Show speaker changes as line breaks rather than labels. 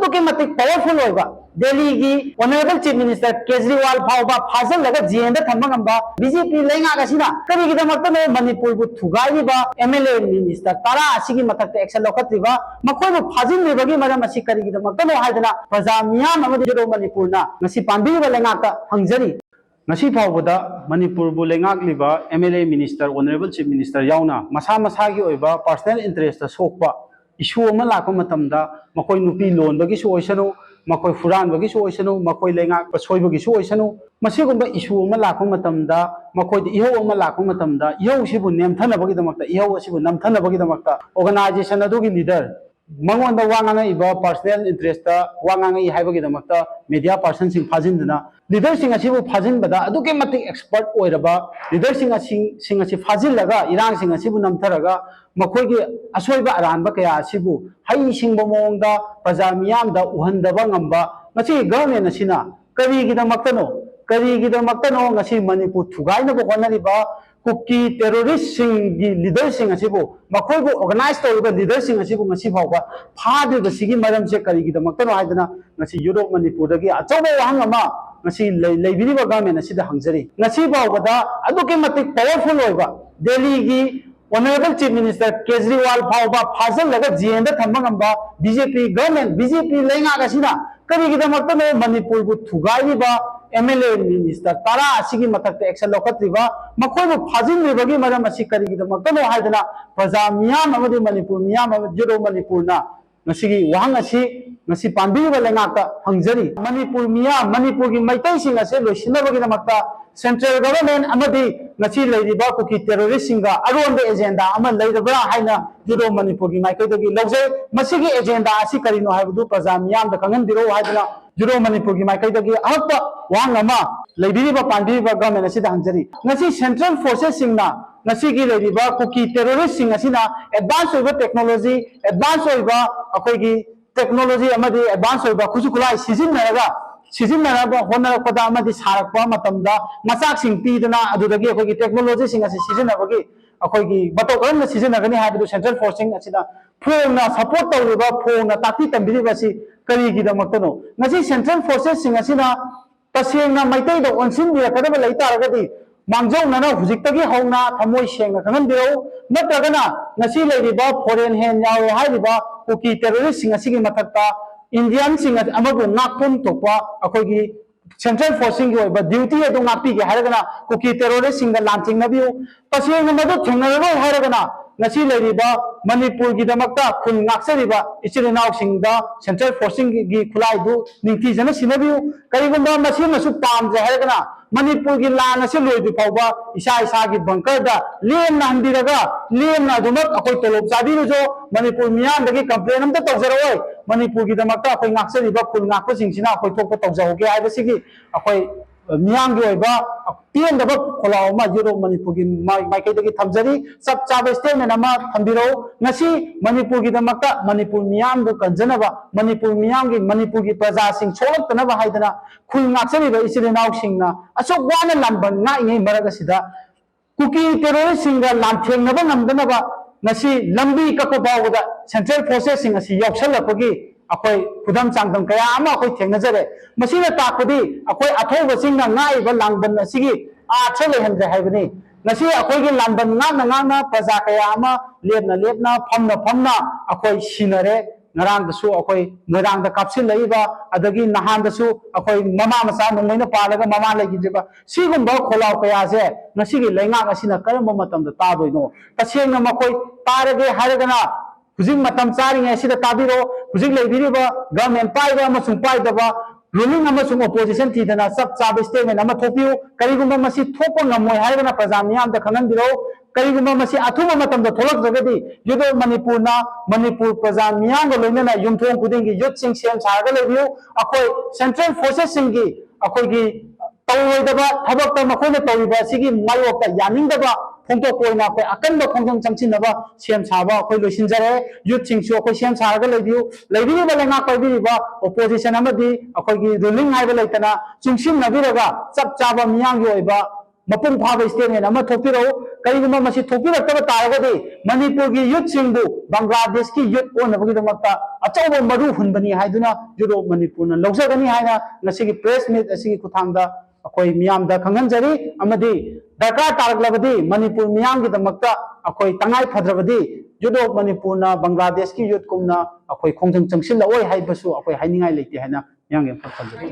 powerful Delhi की honourable chief minister Kejriwal फाउबा फाजल लगा जेल थम्बा बीजेपी लेंगागसिना करिगिदमक्तनो मणिपुर बु थुगाइबा एमएलए मिनिस्टर तारा असिगी मथक्ते एक्शन लौखत्रिबा मखोयबु फाजिनरिबगी मरम असि करिगिदमक्तनो हाइदना प्रजा मियाम अमदि जोरो मणिपुरना ngasi पांबिबा लेंगाता हंगजरी ngasi फाउबदा मणिपुर बु लेंगाकलिबा MLA minister honourable chief minister याउना मसा मसागी ओइबा पर्सनल इंटरेस्ट सोकपा इशू अमा लाको मतमदा मखोय नुपी लोनबगी सोइसनु मखोय फुरानबगी सोइसनु मखोय लेंगा सोइबगी सोइसनु मसिगुंबा इशू अमा लाको मतमदा मखोय इहो अमा लाको मतमदा इहो सिबु नेमथनबगी दमक्ता इहो सिबु नमथनबगी दमक्ता ऑर्गेनाइजेशन अदुगी लीडर मंगोंदा वांगांगा इबा पर्सनल इंटरेस्ट वांगांगा इ हाइबगी दमक्ता मीडिया पर्सन सिंग फाजिनदना लीडर सिंग असिबु फाजिनबदा अदुके मतिक एक्सपर्ट ओइरबा लीडर सिंग असि फाजिनलगा इरांग सिंग असिबु नमथरगा मखोयगी असोइबा अरानबा कया असिबु हाई सिंगबो मोंगदा प्रजा मियामदा उहंदबा ngamba ngasi गवर्नमेंट असिना करीगिदमक्तनो ngasi मणिपुर थुगाइनबो होनरिबा कुकी टेररिस्ट सिंगी लीडर सिंग असिबु मखोयबु ऑर्गेनाइज तौरिबा लीडर सिंग असिबु ngasi फावबा फादिबा सिगी मरमसे करीगिदमक्तनो हाइदना ngasi यूरोप मणिपुरदगी अचौबा वाहंग अमा ngasi लेबिरिबा गवर्नमेंट असिदा हंगजरी ngasi फावबदा अदुके मतिक पावरफुल होइबा दिल्ली की ऑनरेबल चीफ मिनिस्टर केजरीवाल फाउबा फाजल लगा जेल थम्बा बीजेपी गवर्नमेंट बीजेपी लेंगागसिना करिगिदमक्तनो मणिपुर बु थुगाइबा एमएलए मिनिस्टर तारा असिगी मथक्ते एक्शन लौखत्रिबा मखोयबु फाजिनरिबगी मरम असि करिगिदमक्तनो हाइदना प्रजा मियाम अमदि मणिपुर मियाम जोरो मणिपुरना ngasi wahang asi ngasi पांबिबा लेंगाता हंगजरी Manipur की मैतैसिंग असे लोइसिनबगी दमक्ता सेंट्रल गवर्नमेंट अमदी ngasi लेरिबा कुकी टेररिस्ट सिंगा अरोंबे एजेंडा अमा लेरबरा हाइना जुरो मणिपुर की माइकैदगी लौजे मसिगी एजेंडा असि करिनो हाइबदु प्रजा मियाम द खंगनबिरो हाइदना जुरो मणिपुर की माइकैदगी अहप्पा वांग अमा लेबिरिबा पांबिबा गवर्नमेंट असि द हंगजरी ngasi सेंट्रल फोर्सेस सिंगना ngasi gi लेरिबा कुकी टेररिस्ट सिंग असिना एडवांस ओइबा टेक्नोलॉजी एडवांस ओइबा अखोयगी टेक्नोलॉजी अमदी एडवांस ओइबा खुजुकुलाई सिजिनरबा होनरपदा अमदी सारकपा मतमदा मचाक सिंग पीदना अदुदगी अखोयगी टेक्नोलॉजी सिंग असि सिजिनबगी अखोयगी बतो करन सिजिनगनी हाइबदु सेंट्रल फोर्सिंग असिदा फोंगना सपोर्ट तौरिबा फोंगना ताकि तंबिरिबा सि करिगिदमक्तनो ngasi सेंट्रल फोर्सेस सिंग असिना तसेंगना मैतैदो ओनसिन बिरकदबा लैतारगदी मांगजौना हुजिक्तगी हौना थमोय सेंगना खंगनबिरो नत्रगना ngasi लेरिबा फॉरेन हैंड याव हाइरिबा कुकी टेररिस्ट सिंग असिगी मथक्ता इंडियन सिंग अमबु नाकपुम तोपा अखोयगी सेंट्रल फोर्सिंग की ओइबा ड्यूटी अदु नापीगे हाइरगना कुकी टेररिस्ट सिंग लांथिंगनबियो तसेंगना मदु थेंगनरो हाइरगना ngasi लेरिबा मणिपुर की दमक्ता खुन नाक्सरिबा इचिरनाव सिंगदा सेंट्रल फोर्सिंग की खुलाइदु निंथि जन सिनबियो करिगुंबा मसिमसु पामजे हाइरगना मणिपुर की लान असे लोइदु फाउबा इसा की बंकर दा लेमना हंदिरगा लेमना दुमक अखोय तोलोब चाबिरुजो मणिपुर मियामदगी कंप्लेन अमता तौजरओय मणिपुर की दमक्ता अखोय नाक्सरिबा खुन नाक्पा सिंगसिना अखोय थोकपा तौजहोगे हाइबसिगी अखोय मियामगी ओइबा पेंदबा खोलाव यूरो मणिपुर की माइकैदगी थमजरी सब चाबे स्टेटमेंट अमा थंबिरो ngasi मणिपुर की दमक्ता मणिपुर मियाम दु कंजनबा मणिपुर मियाम की मणिपुर की प्रजा सिंग छोलक्तनबा हाइदना खुल नाक्सरिबा इचिरनाव सिंगना अशोक वाना लंबन नाइङै मरगसिदा कुकी टेररिस्ट सिंगा लांथेंगनबा ngमदनबा ngasi लंबी कको बावदा सेंट्रल फोर्सेस सिंग असि यौसलपगी अखोय खुदम चांगदम कया अमा अखोय थेंगनजरे मसिना ताकदी अखोय अथौब सिंगना नाइबा लांगबन असिगी आछे लेहनजे हाइबनी ngasi अखोय की लांगबन ना प्रजा कया अमा लेपना फमना अखोय सिनरे ngarangdasu akhoi ngarangda kapsil laiba adagi nahandasu akhoi mama masa nungmaina palaga mama laigijiba sigumba kholaw kaya se ngasigi lainga asina karamba matamda tadoino tasengna makhoi tarage haragana hujing matam charinga asida tabiro hujing leibiriba government paiba amasung paidaba ruling amasung opposition tidana sab chabe statement ama thopiu karigumba masi thopo ngamoi haragana prajamiyam da khananbiro करीगुमा मसी अथुब मतम the थोलक जगदी युदो मणिपुर प्रजा मियाम लोइना युमथों खुदिंगी youth सिंग सेम सागा लेबियो अखोय सेंट्रल फोर्सेस सिंगी अखोय की तौरोइदबा थबक त मखोने तौरिबा सिगी मायोक यानिंगदबा फोंतो कोइना अखोय अकनब फोंजों चंगसिनबा सेम साबा अखोय लोइसिनजरे युथ सिंग सो अखोय सेम सागा लेबियो लेबिबा लेंगा कोइबिबा ओपोजिशन अमदी अखोय की रूलिंग हाइबा लेतना चुंगसिन नबिरगा सब चाबा मियाम की ओइबा मपुंग फाबा स्टेटमेंट अमा थोपिरो कईगुम्बा मसी थोपिरक्तब तारगदि मणिपुर की यूथ सिंबु बांग्लादेश की यूथ ओनबगिदमक्ता अचौब मरु हुनबनी हाइदुना जुरो मणिपुर न लौजगनी हाइना ngasi प्रेस मीट असि खुथांगदा अखोई मियामदा खंगनजरी अमदि दरकार तारगलबदि मणिपुर मियामगिदमक्ता अखोई तंगाई फद्रबदि जुरो मणिपुर न बांग्लादेश की यूथ कुमना अखोई खोंजंग चंगसिल ओय हाइबसु अखोई हाइनिंगाई लेते हाइना यांगे फखंजरी